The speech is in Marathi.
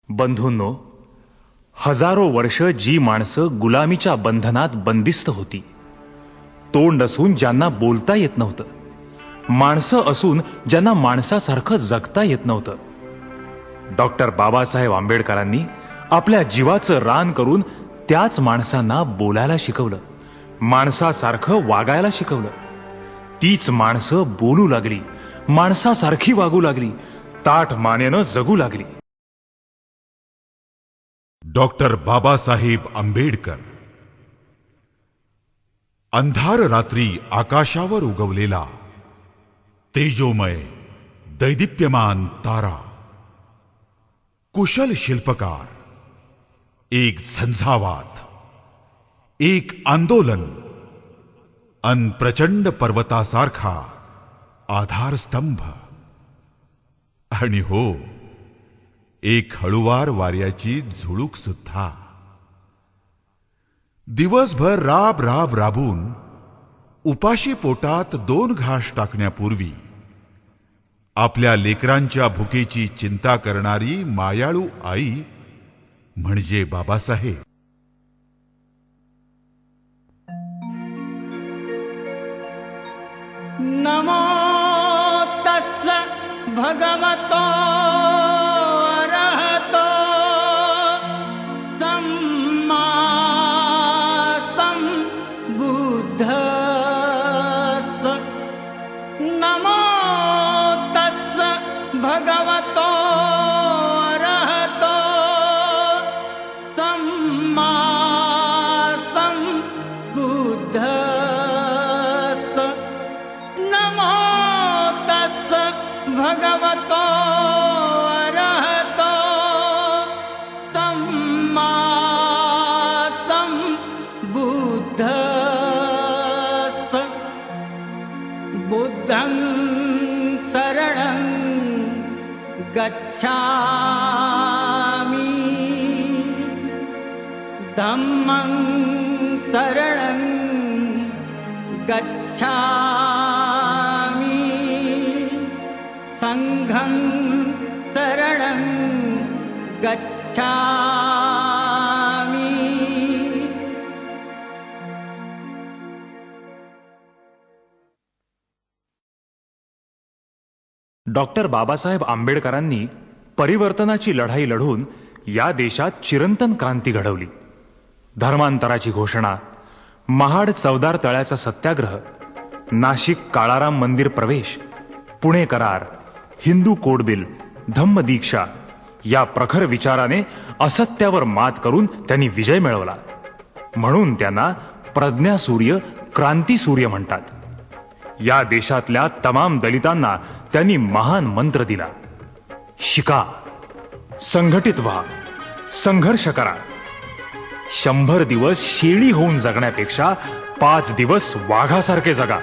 बंधूंनो, हजारो वर्ष जी माणसं गुलामीच्या बंधनात बंदिस्त होती, तोंड असून ज्यांना बोलता येत नव्हतं, माणसं असून ज्यांना माणसासारखं जगता येत नव्हतं, डॉक्टर बाबासाहेब आंबेडकरांनी आपल्या जीवाचं रान करून त्याच माणसांना बोलायला शिकवलं, माणसासारखं वागायला शिकवलं. तीच माणसं बोलू लागली, माणसासारखी वागू लागली, ताठ मानेनं जगू लागली. डॉक्टर बाबासाहेब आंबेडकर. अंधार रात्री आकाशावर उगवलेला तेजोमय दैदिप्यमान तारा, कुशल शिल्पकार, एक झंझावात, एक आंदोलन, अन प्रचंड पर्वतासारखा आधारस्तंभ, आणि हो, एक हळुवार वाऱ्याची झुळूक सुद्धा. दिवसभर राब राब राबून उपाशी पोटात 2 घास टाकण्यापूर्वी आपल्या लेकरांच्या भुकेची चिंता करणारी मायाळू आई म्हणजे बाबासाहेब. नमो तस्स भगवतो अरहतो सम्मा सम्बुद्धस्स. नमो तस्स भगवतो अरहतो सम्मा सम्बुद्धस्स. नमो तस्स भगवतो अरहतो सम्मा सम्बुद्धस्स. बुद्धं शरणं गच्छामि, धम्मं शरणं गच्छामि, संघं शरणं गच्छामि. डॉक्टर बाबासाहेब आंबेडकरांनी परिवर्तनाची लढाई लढून या देशात चिरंतन क्रांती घडवली. धर्मांतराची घोषणा, महाड चवदार तळ्याचा सत्याग्रह, नाशिक काळाराम मंदिर प्रवेश, पुणे करार, हिंदू कोड बिल, धम्मदीक्षा या प्रखर विचाराने असत्यावर मात करून त्यांनी विजय मिळवला. म्हणून त्यांना प्रज्ञासूर्य, क्रांतीसूर्य म्हणतात. या देशातल्या तमाम दलितांना त्यांनी महान मंत्र दिला: शिका, संघटित व्हा, संघर्ष करा. 100 दिवस शेळी होऊन जगण्यापेक्षा 5 दिवस वाघासारखे जगा.